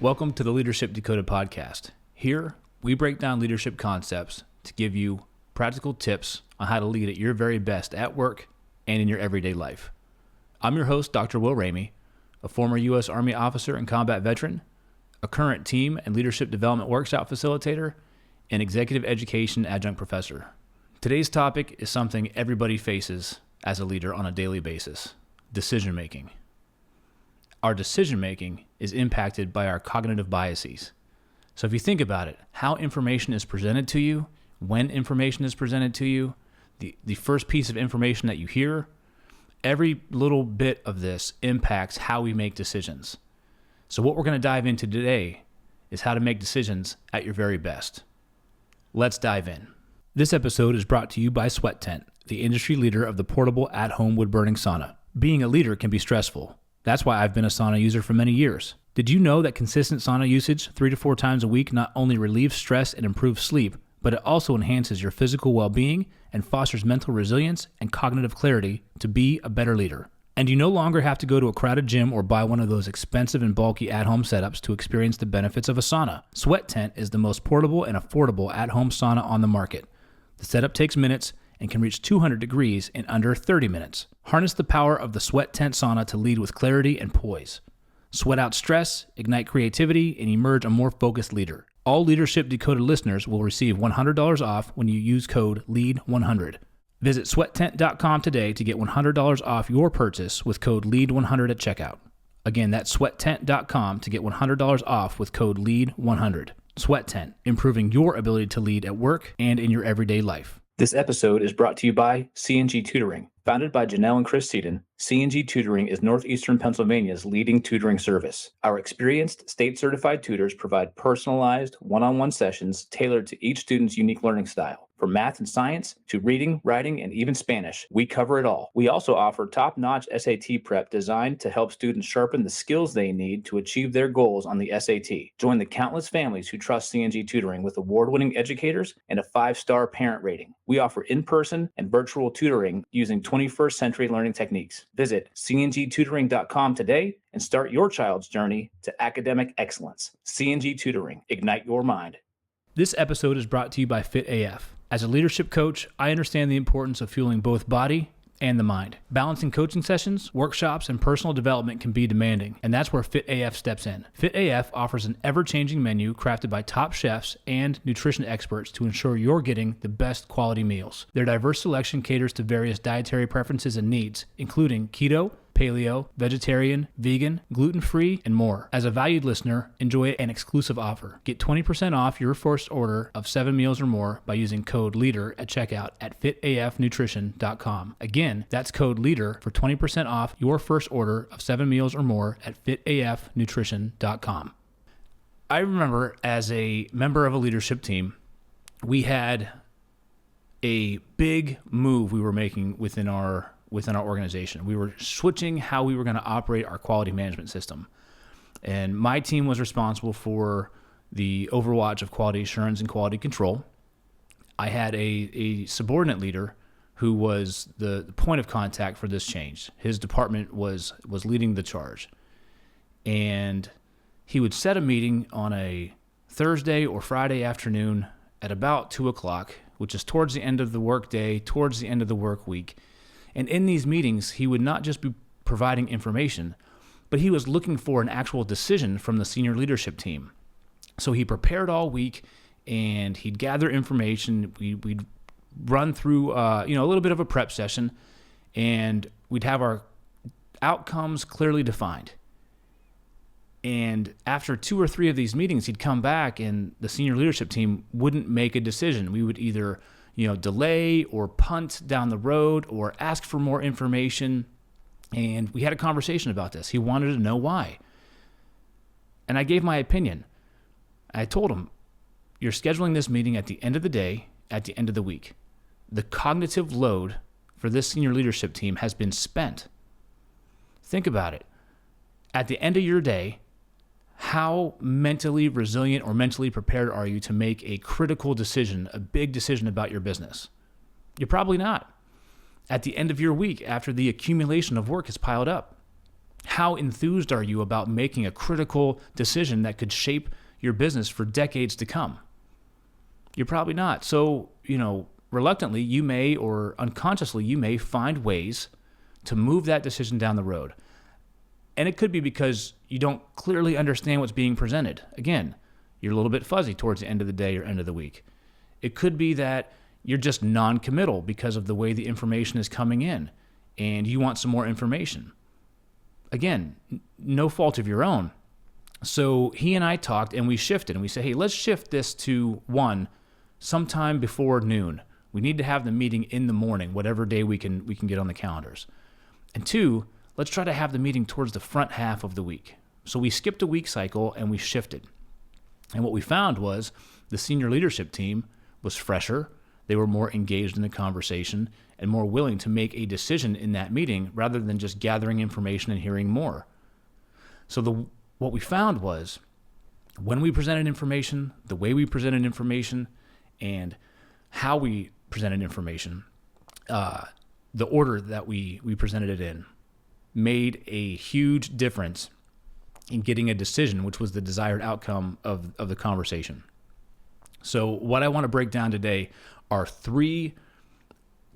Welcome to the Leadership Decoded Podcast. Here, we break down leadership concepts to give you practical tips on how to lead at your very best at work and in your everyday life. I'm your host, Dr. Will Ramey, a former U.S. Army officer and combat veteran, a current team and leadership development workshop facilitator, and executive education adjunct professor. Today's topic is something everybody faces as a leader on a daily basis: decision-making. Our decision-making is impacted by our cognitive biases. So if you think about it, how information is presented to you, when information is presented to you, the first piece of information that you hear, every little bit of this impacts how we make decisions. So what we're going to dive into today is how to make decisions at your very best. Let's dive in. This episode is brought to you by Sweat Tent, the industry leader of the portable at-home wood-burning sauna. Being a leader can be stressful. That's why I've been a sauna user for many years. Did you know that consistent sauna usage 3 to 4 times a week not only relieves stress and improves sleep, but it also enhances your physical well-being and fosters mental resilience and cognitive clarity to be a better leader? And you no longer have to go to a crowded gym or buy one of those expensive and bulky at-home setups to experience the benefits of a sauna. Sweat Tent is the most portable and affordable at-home sauna on the market. The setup takes minutes and can reach 200 degrees in under 30 minutes. Harness the power of the Sweat Tent sauna to lead with clarity and poise. Sweat out stress, ignite creativity, and emerge a more focused leader. All Leadership Decoded listeners will receive $100 off when you use code LEAD100. Visit sweattent.com today to get $100 off your purchase with code LEAD100 at checkout. Again, that's sweattent.com to get $100 off with code LEAD100. Sweat Tent, improving your ability to lead at work and in your everyday life. This episode is brought to you by C&G Tutoring. Founded by Janelle and Chris Seaton, C&G Tutoring is Northeastern Pennsylvania's leading tutoring service. Our experienced, state-certified tutors provide personalized, one-on-one sessions tailored to each student's unique learning style. From math and science to reading, writing, and even Spanish, we cover it all. We also offer top-notch SAT prep designed to help students sharpen the skills they need to achieve their goals on the SAT. Join the countless families who trust C&G Tutoring with award-winning educators and a 5-star parent rating. We offer in-person and virtual tutoring using 21st century learning techniques. Visit cngtutoring.com today and start your child's journey to academic excellence. C&G Tutoring, ignite your mind. This episode is brought to you by Fit AF. As a leadership coach, I understand the importance of fueling both body and the mind. Balancing coaching sessions, workshops, and personal development can be demanding, and that's where Fit AF steps in. Fit AF offers an ever-changing menu crafted by top chefs and nutrition experts to ensure you're getting the best quality meals. Their diverse selection caters to various dietary preferences and needs, including keto, paleo, vegetarian, vegan, gluten-free, and more. As a valued listener, enjoy an exclusive offer. Get 20% off your first order of 7 meals or more by using code LEADER at checkout at fitafnutrition.com. Again, that's code LEADER for 20% off your first order of 7 meals or more at fitafnutrition.com. I remember as a member of a leadership team, we had a big move we were making within our organization. We were switching how we were going to operate our quality management system. And my team was responsible for the overwatch of quality assurance and quality control. I had a subordinate leader who was the point of contact for this change. His department was leading the charge. And he would set a meeting on a Thursday or Friday afternoon at about 2 o'clock, which is towards the end of the work day, towards the end of the work week. And in these meetings, he would not just be providing information, but he was looking for an actual decision from the senior leadership team. So he prepared all week, and he'd gather information. We'd run through a little bit of a prep session, and we'd have our outcomes clearly defined. And after 2 or 3 of these meetings, he'd come back, and the senior leadership team wouldn't make a decision. We would either delay or punt down the road or ask for more information. And we had a conversation about this. He wanted to know why. And I gave my opinion. I told him, you're scheduling this meeting at the end of the day, at the end of the week. The cognitive load for this senior leadership team has been spent. Think about it. At the end of your day, how mentally resilient or mentally prepared are you to make a critical decision, a big decision about your business? You're probably not. At the end of your week, after the accumulation of work is piled up, How enthused are you about making a critical decision that could shape your business for decades to come? You're probably not. So, reluctantly, you may, or unconsciously, you may find ways to move that decision down the road. And it could be because you don't clearly understand what's being presented. Again, you're a little bit fuzzy towards the end of the day or end of the week. It could be that you're just non-committal because of the way the information is coming in and you want some more information. Again, no fault of your own. So he and I talked and we shifted and we said, hey, let's shift this to sometime before noon. We need to have the meeting in the morning, whatever day we can get on the calendars. And 2, let's try to have the meeting towards the front half of the week. So we skipped a week cycle and we shifted. And what we found was the senior leadership team was fresher. They were more engaged in the conversation and more willing to make a decision in that meeting rather than just gathering information and hearing more. So what we found was when we presented information, the way we presented information, and how we presented information, the order that we presented it in made a huge difference in getting a decision, which was the desired outcome of the conversation. So what I want to break down today are 3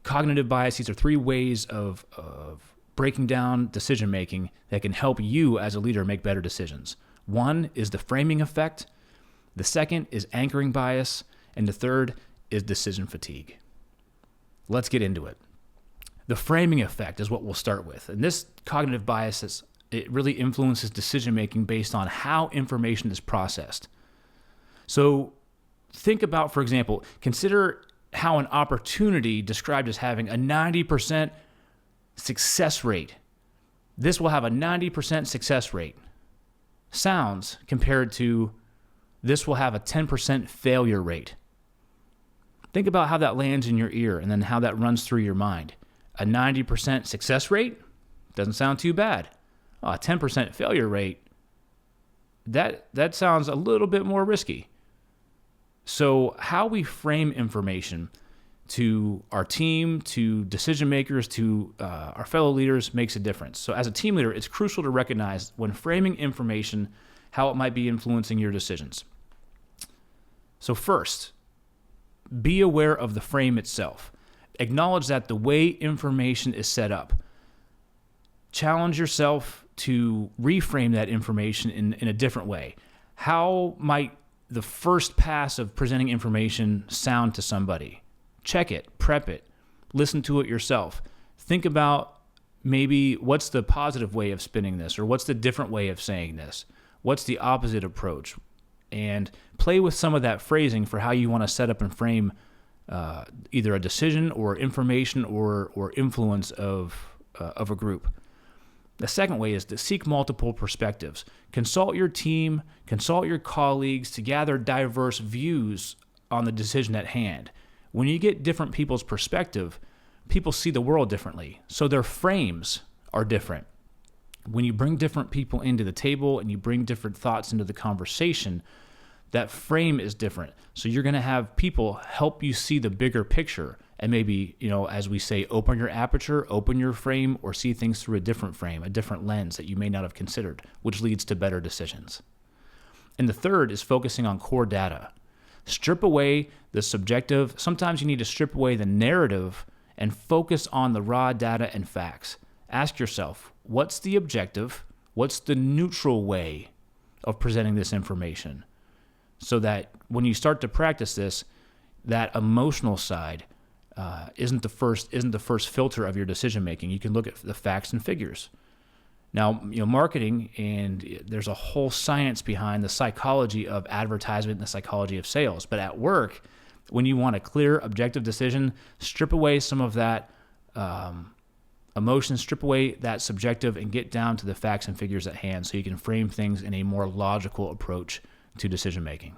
cognitive biases or 3 ways of breaking down decision-making that can help you as a leader make better decisions. 1 is the framing effect. The 2nd is anchoring bias. And the 3rd is decision fatigue. Let's get into it. The framing effect is what we'll start with. And this cognitive bias, it really influences decision-making based on how information is processed. So think about, for example, consider how an opportunity described as having a 90% success rate. This will have a 90% success rate. Sounds compared to this will have a 10% failure rate. Think about how that lands in your ear and then how that runs through your mind. A 90% success rate doesn't sound too bad. A 10% failure rate, that sounds a little bit more risky. So how we frame information to our team, to decision makers, to our fellow leaders makes a difference. So as a team leader, it's crucial to recognize when framing information how it might be influencing your decisions. So first, be aware of the frame itself. Acknowledge that the way information is set up. Challenge yourself to reframe that information in a different way. How might the first pass of presenting information sound to somebody? Check it, prep it, listen to it yourself. Think about maybe what's the positive way of spinning this, or what's the different way of saying this? What's the opposite approach? And play with some of that phrasing for how you want to set up and frame either a decision or information or influence of a group. The second way is to seek multiple perspectives. Consult your team, consult your colleagues to gather diverse views on the decision at hand. When you get different people's perspective, people see the world differently, so their frames are different. When you bring different people into the table and you bring different thoughts into the conversation, that frame is different. So you're going to have people help you see the bigger picture and maybe, as we say, open your aperture, open your frame, or see things through a different frame, a different lens that you may not have considered, which leads to better decisions. And the third is focusing on core data. Strip away the subjective. Sometimes you need to strip away the narrative and focus on the raw data and facts. Ask yourself, what's the objective? What's the neutral way of presenting this information? So that when you start to practice this, that emotional side isn't the first filter of your decision making. You can look at the facts and figures. Now, marketing, and there's a whole science behind the psychology of advertisement and the psychology of sales. But at work, when you want a clear, objective decision, strip away some of that emotion, strip away that subjective, and get down to the facts and figures at hand so you can frame things in a more logical approach to decision making.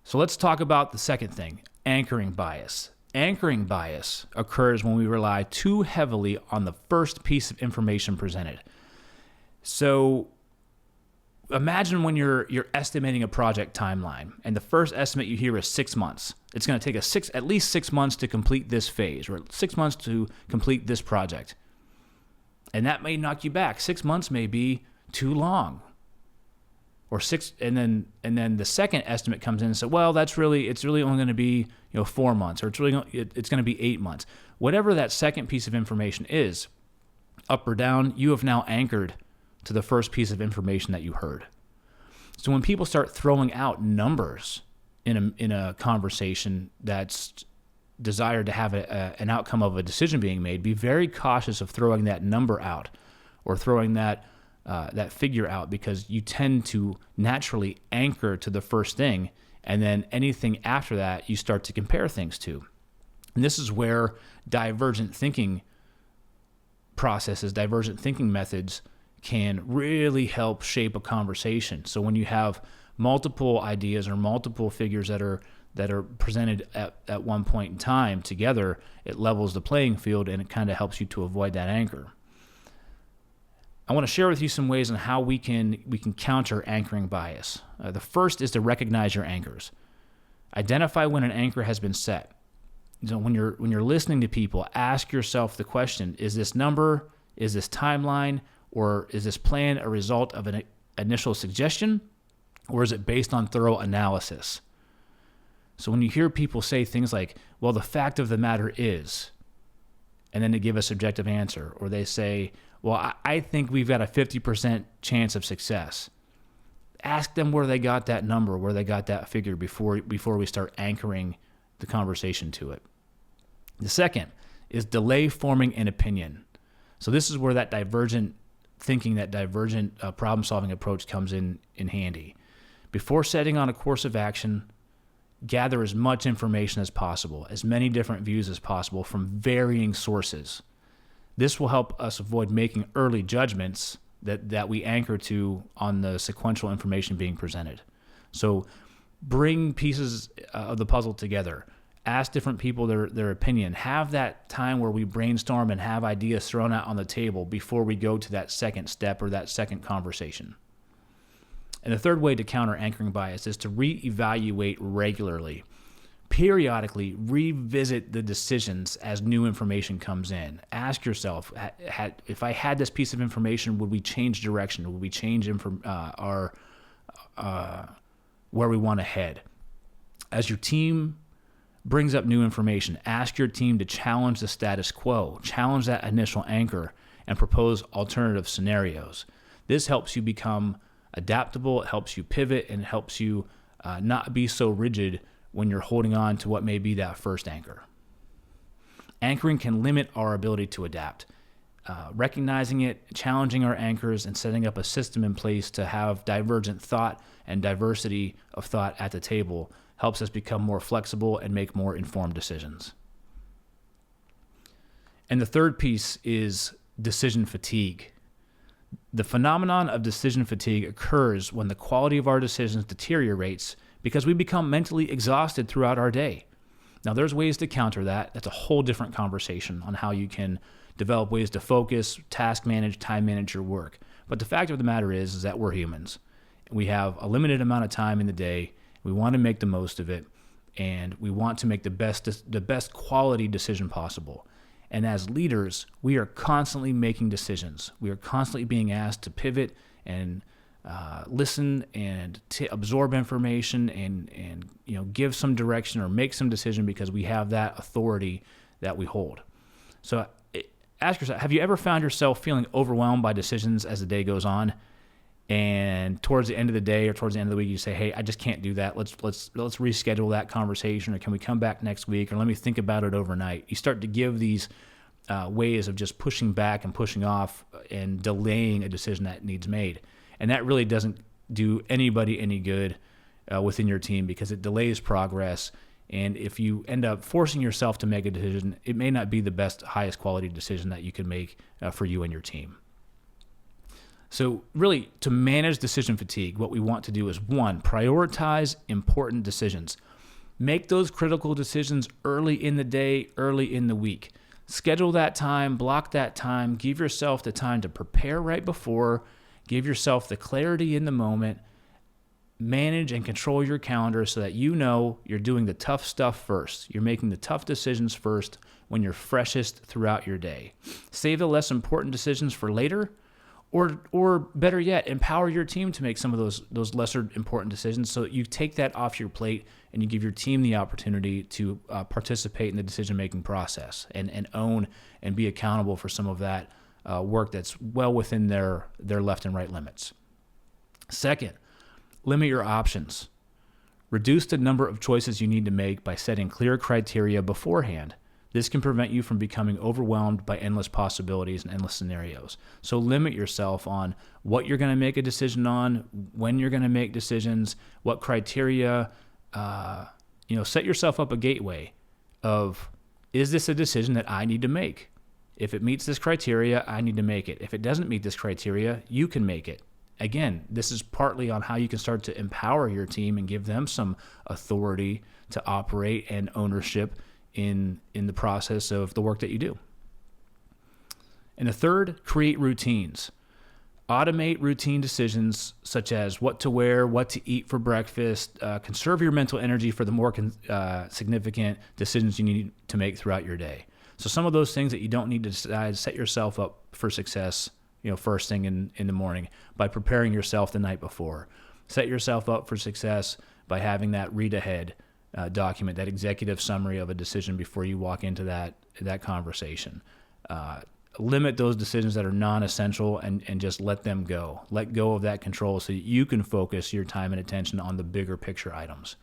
So let's talk about the second thing, anchoring bias. Anchoring bias occurs when we rely too heavily on the first piece of information presented. So imagine when you're estimating a project timeline, and the first estimate you hear is 6 months. It's going to take at least 6 months to complete this phase, or 6 months to complete this project. And that may knock you back. 6 months may be too long. Or and then the second estimate comes in and says, well, it's really only going to be 4 months, or it's going to be 8 months. Whatever that second piece of information is, up or down, you have now anchored to the first piece of information that you heard. So when people start throwing out numbers in a conversation that's desired to have an outcome of a decision being made, be very cautious of throwing that number out or throwing that figure out, because you tend to naturally anchor to the first thing, and then anything after that you start to compare things to. And this is where divergent thinking processes, divergent thinking methods can really help shape a conversation. So when you have multiple ideas or multiple figures that are presented at one point in time together, it levels the playing field, and it kind of helps you to avoid that anchor. I want to share with you some ways on how we can counter anchoring bias. The first is to recognize your anchors. Identify when an anchor has been set. So when you're listening to people, ask yourself the question: is this number, is this timeline, or is this plan a result of an initial suggestion, or is it based on thorough analysis? So when you hear people say things like, well, the fact of the matter is, and then they give a subjective answer, or they say, well, I think we've got a 50% chance of success. Ask them where they got that number, where they got that figure before we start anchoring the conversation to it. The second is delay forming an opinion. So this is where that divergent thinking, that divergent problem-solving approach comes in handy. Before setting on a course of action, gather as much information as possible, as many different views as possible from varying sources. This will help us avoid making early judgments that we anchor to on the sequential information being presented. So bring pieces of the puzzle together. Ask different people their opinion. Have that time where we brainstorm and have ideas thrown out on the table before we go to that second step or that second conversation. And the third way to counter anchoring bias is to reevaluate regularly. Periodically revisit the decisions as new information comes in. Ask yourself, if I had this piece of information, would we change direction? Would we change where we want to head? As your team brings up new information, ask your team to challenge the status quo, challenge that initial anchor, and propose alternative scenarios. This helps you become adaptable, it helps you pivot, and it helps you not be so rigid when you're holding on to what may be that first anchor. Anchoring can limit our ability to adapt. Recognizing it, challenging our anchors, and setting up a system in place to have divergent thought and diversity of thought at the table helps us become more flexible and make more informed decisions. And the third piece is decision fatigue. The phenomenon of decision fatigue occurs when the quality of our decisions deteriorates because we become mentally exhausted throughout our day. Now, there's ways to counter that. That's a whole different conversation on how you can develop ways to focus, task manage, time manage your work. But the fact of the matter is that we're humans. We have a limited amount of time in the day. We want to make the most of it, and we want to make the best quality decision possible. And as leaders, we are constantly making decisions. We are constantly being asked to pivot and listen and absorb information and give some direction or make some decision because we have that authority that we hold. So ask yourself, have you ever found yourself feeling overwhelmed by decisions as the day goes on? And towards the end of the day or towards the end of the week, you say, hey, I just can't do that. Let's reschedule that conversation, or can we come back next week, or let me think about it overnight. You start to give these ways of just pushing back and pushing off and delaying a decision that needs made. And that really doesn't do anybody any good within your team because it delays progress. And if you end up forcing yourself to make a decision, it may not be the best, highest quality decision that you can make for you and your team. So really, to manage decision fatigue, what we want to do is, one, prioritize important decisions. Make those critical decisions early in the day, early in the week. Schedule that time, block that time, give yourself the time to prepare right before, give yourself the clarity in the moment, manage and control your calendar so that you know you're doing the tough stuff first. You're making the tough decisions first when you're freshest throughout your day. Save the less important decisions for later, or better yet, empower your team to make some of those lesser important decisions so that you take that off your plate and you give your team the opportunity to participate in the decision-making process and own and be accountable for some of that work that's well within their left and right limits. Second, limit your options. Reduce the number of choices you need to make by setting clear criteria beforehand. This can prevent you from becoming overwhelmed by endless possibilities and endless scenarios. So limit yourself on what you're going to make a decision on, when you're going to make decisions, what criteria. Set yourself up a gateway of, is this a decision that I need to make? If it meets this criteria, I need to make it. If it doesn't meet this criteria, you can make it. Again, this is partly on how you can start to empower your team and give them some authority to operate and ownership in the process of the work that you do. And the third, create routines. Automate routine decisions such as what to wear, what to eat for breakfast. Conserve your mental energy for the more significant decisions you need to make throughout your day. So some of those things that you don't need to decide, set yourself up for success, first thing in the morning by preparing yourself the night before. Set yourself up for success by having that read ahead document, that executive summary of a decision before you walk into that conversation. Limit those decisions that are non-essential and just let them go. Let go of that control so that you can focus your time and attention on the bigger picture items.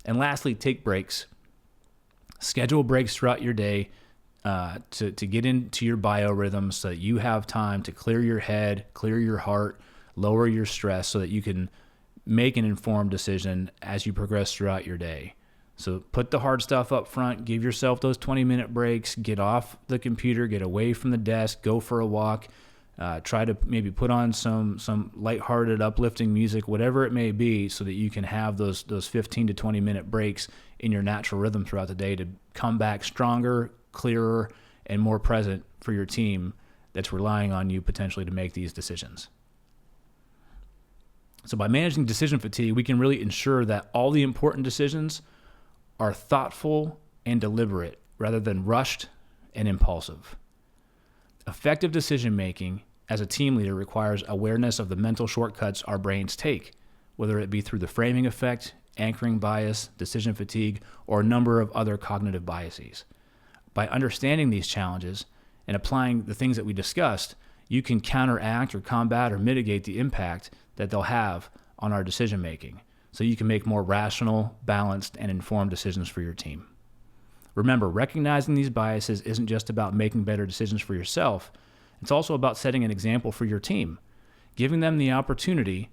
And lastly, take breaks. Schedule breaks throughout your day to get into your biorhythms so that you have time to clear your head, clear your heart, lower your stress so that you can make an informed decision as you progress throughout your day. So put the hard stuff up front, give yourself those 20-minute breaks, get off the computer, get away from the desk, go for a walk, try to maybe put on some lighthearted, uplifting music, whatever it may be, so that you can have those 15 to 20-minute breaks in your natural rhythm throughout the day to come back stronger, clearer, and more present for your team that's relying on you potentially to make these decisions. So by managing decision fatigue, we can really ensure that all the important decisions are thoughtful and deliberate rather than rushed and impulsive. Effective decision-making as a team leader requires awareness of the mental shortcuts our brains take, whether it be through the framing effect, anchoring bias, decision fatigue, or a number of other cognitive biases. By understanding these challenges and applying the things that we discussed, you can counteract or combat or mitigate the impact that they'll have on our decision-making, so you can make more rational, balanced, and informed decisions for your team. Remember, recognizing these biases isn't just about making better decisions for yourself. It's also about setting an example for your team, giving them the opportunity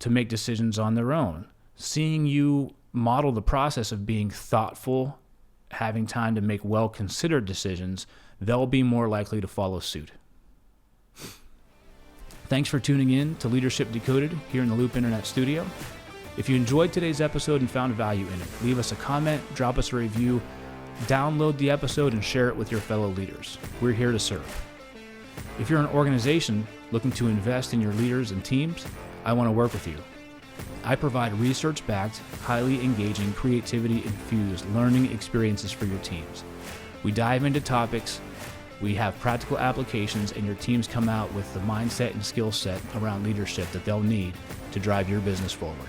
to make decisions on their own. Seeing you model the process of being thoughtful, having time to make well-considered decisions, they'll be more likely to follow suit. Thanks for tuning in to Leadership Decoded here in the Loop Internet Studio. If you enjoyed today's episode and found value in it, leave us a comment, drop us a review, download the episode, and share it with your fellow leaders. We're here to serve. If you're an organization looking to invest in your leaders and teams, I want to work with you. I provide research-backed, highly engaging, creativity-infused learning experiences for your teams. We dive into topics, we have practical applications, and your teams come out with the mindset and skill set around leadership that they'll need to drive your business forward.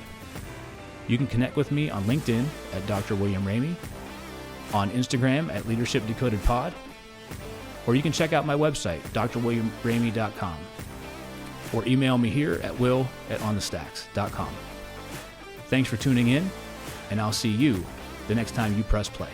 You can connect with me on LinkedIn at Dr. William Ramey, on Instagram at Leadership Decoded Pod, or you can check out my website, drwilliamramey.com, or email me here at will@OnTheStacks.com. Thanks for tuning in, and I'll see you the next time you press play.